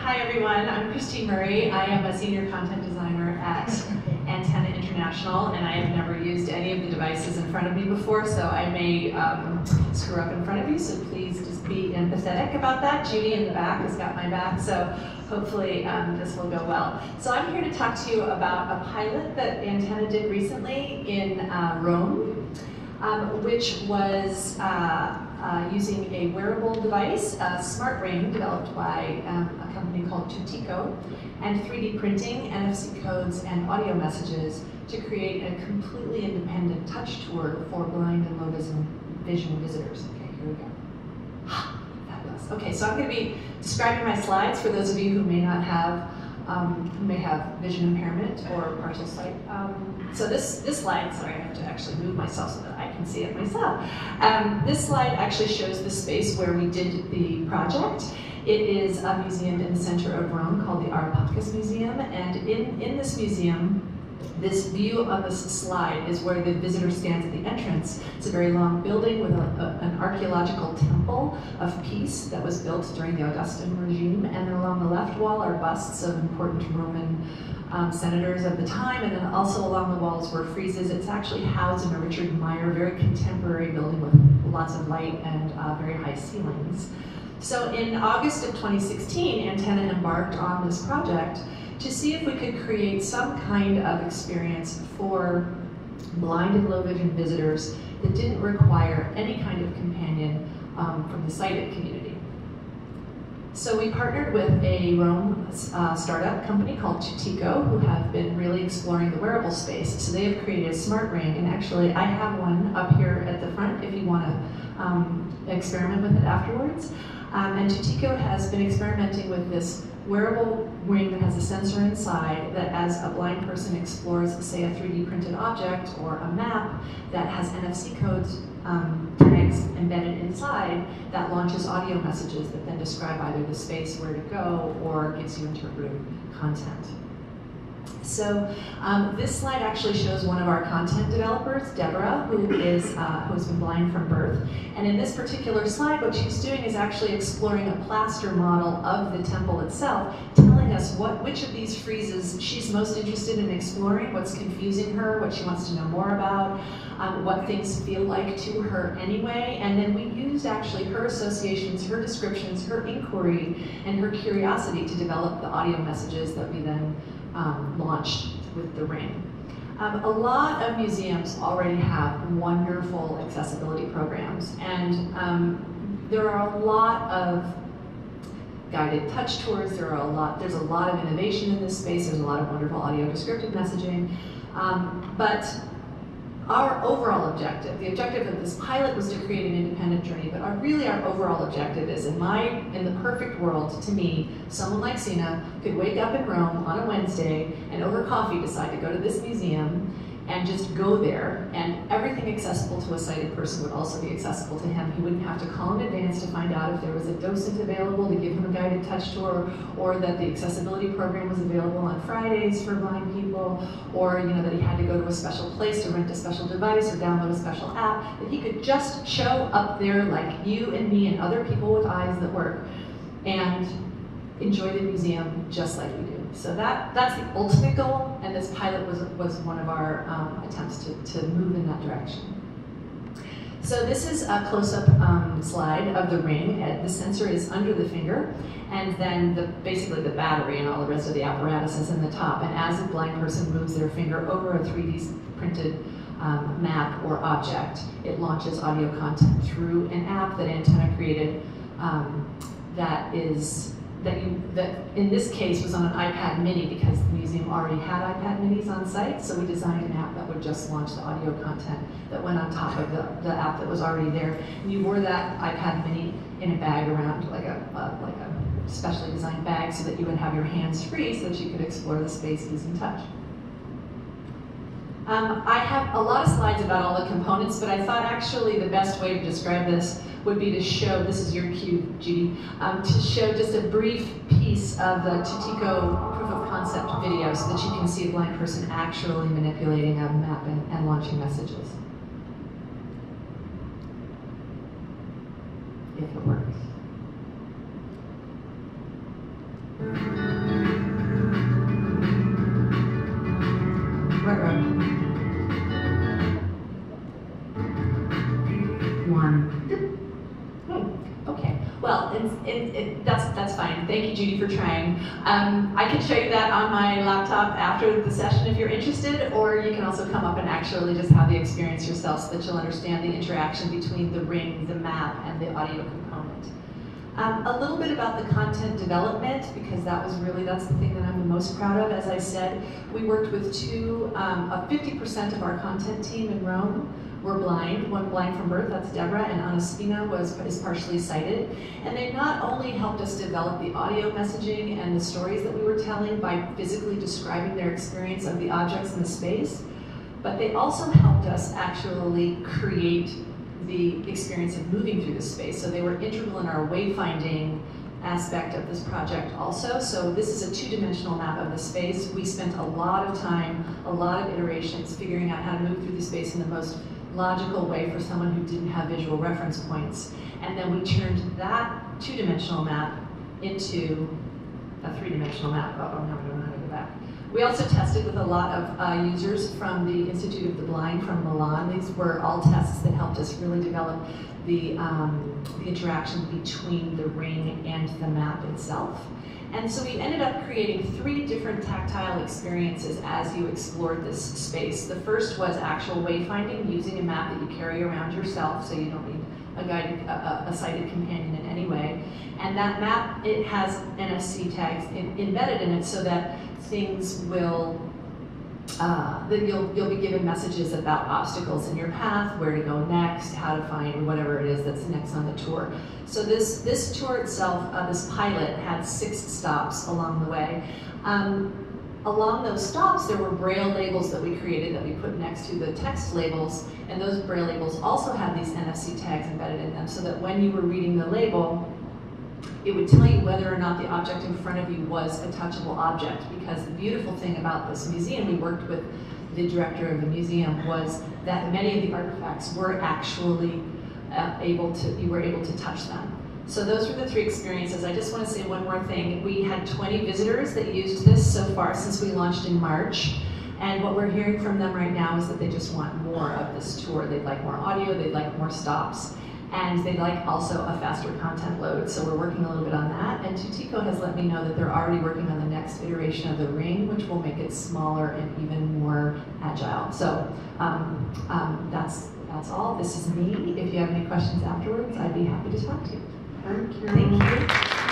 Hi everyone, I'm Christine Murray. I am a senior content designer at Antennae International, and I have never used any of the devices in front of me before, so I may screw up in front of you, so please just be empathetic about that. Judy in the back has got my back, so hopefully this will go well. So I'm here to talk to you about a pilot that Antennae did recently in Rome, which was using a wearable device, a smart ring developed by a company called Tactile, and 3D printing, NFC codes, and audio messages to create a completely independent touch tour for blind and low vision visitors. Okay, here we go. Fabulous. Okay, so I'm going to be describing my slides for those of you who may not have who may have vision impairment or partial sight. So this slide, sorry, I have to actually move myself so that I can see it myself. This slide actually shows the space where we did the project. It is a museum in the center of Rome called the Arpacus Museum, and in this museum, this view on this slide is where the visitor stands at the entrance. It's a very long building with an archaeological temple of peace that was built during the Augustan regime. And then along the left wall are busts of important Roman senators of the time. And then also along the walls were friezes. It's actually housed in a Richard Meyer, very contemporary building with lots of light and very high ceilings. So in August of 2016, Antennae embarked on this project to see if we could create some kind of experience for blind and low vision visitors that didn't require any kind of companion from the sighted community. So we partnered with a Rome startup company called Tutico, who have been really exploring the wearable space. So they have created a smart ring, and actually I have one up here at the front if you want to experiment with it afterwards. And Tutico has been experimenting with this wearable ring that has a sensor inside that, as a blind person explores, say, a 3D printed object or a map that has NFC codes, tags embedded inside, that launches audio messages that then describe either the space where to go or gives you interpretive content. So this slide actually shows one of our content developers, Deborah, who's been blind from birth. And in this particular slide, what she's doing is actually exploring a plaster model of the temple itself, telling us which of these friezes she's most interested in exploring, what's confusing her, what she wants to know more about, what things feel like to her anyway. And then we used actually her associations, her descriptions, her inquiry, and her curiosity to develop the audio messages that we then launched with the ring. A lot of museums already have wonderful accessibility programs, and there are a lot of guided touch tours. There's a lot of innovation in this space. There's a lot of wonderful audio descriptive messaging, but our overall objective, the objective of this pilot, was to create an independent journey, but our overall objective is, in the perfect world, to me, someone like Sina could wake up in Rome on a Wednesday and over coffee decide to go to this museum and just go there, and everything accessible to a sighted person would also be accessible to him. He wouldn't have to call in advance to find out if there was a docent available to give him a guided touch tour, or that the accessibility program was available on Fridays for blind people, or that he had to go to a special place to rent a special device or download a special app, that he could just show up there like you and me and other people with eyes that work and enjoy the museum just like we do. So that's the ultimate goal, and this pilot was one of our attempts to move in that direction. So this is a close-up slide of the ring. The sensor is under the finger, and then basically the battery and all the rest of the apparatus is in the top. And as a blind person moves their finger over a 3D printed map or object, it launches audio content through an app that Antennae created that in this case was on an iPad mini, because the museum already had iPad minis on site, so we designed an app that would just launch the audio content that went on top of the app that was already there. And you wore that iPad mini in a bag around, like a specially designed bag, so that you would have your hands free so that you could explore the space using touch. I have a lot of slides about all the components, but I thought actually the best way to describe this would be to show, this is your cue, Judy, to show just a brief piece of the Tutico proof of concept video so that you can see a blind person actually manipulating a map and launching messages. If it works. that's fine. Thank you, Judy, for trying. I can show you that on my laptop after the session if you're interested, or you can also come up and actually just have the experience yourself so that you'll understand the interaction between the ring, the map, and the audio component. A little bit about the content development, because that's the thing that I'm the most proud of. As I said, we worked with 50% of our content team in Rome were blind, one blind from birth, that's Deborah, and Anaspina is partially sighted. And they not only helped us develop the audio messaging and the stories that we were telling by physically describing their experience of the objects in the space, but they also helped us actually create the experience of moving through the space. So they were integral in our wayfinding aspect of this project also. So this is a two-dimensional map of the space. We spent a lot of time, a lot of iterations figuring out how to move through the space in the most logical way for someone who didn't have visual reference points. And then we turned that two-dimensional map into a three-dimensional map. Oh, no, I don't know how to go back. We also tested with a lot of users from the Institute of the Blind from Milan. These were all tests that helped us really develop the interaction between the ring and the map itself. And so we ended up creating 3 different tactile experiences as you explored this space. The first was actual wayfinding, using a map that you carry around yourself, so you don't need a sighted companion in any way. And that map, it has NFC tags embedded in it so that things will, you'll be given messages about obstacles in your path, where to go next, how to find whatever it is that's next on the tour. So this tour itself, this pilot, had 6 stops along the way. Along those stops, there were Braille labels that we created that we put next to the text labels, and those Braille labels also had these NFC tags embedded in them, so that when you were reading the label, it would tell you whether or not the object in front of you was a touchable object. Because the beautiful thing about this museum, we worked with the director of the museum, was that many of the artifacts were actually you were able to touch them. So those were the 3 experiences. I just want to say one more thing. We had 20 visitors that used this so far since we launched in March. And what we're hearing from them right now is that they just want more of this tour. They'd like more audio, they'd like more stops. And they'd like also a faster content load, so we're working a little bit on that. And Tutiko has let me know that they're already working on the next iteration of the ring, which will make it smaller and even more agile. So that's all. This is me. If you have any questions afterwards, I'd be happy to talk to you. Thank you. Thank you.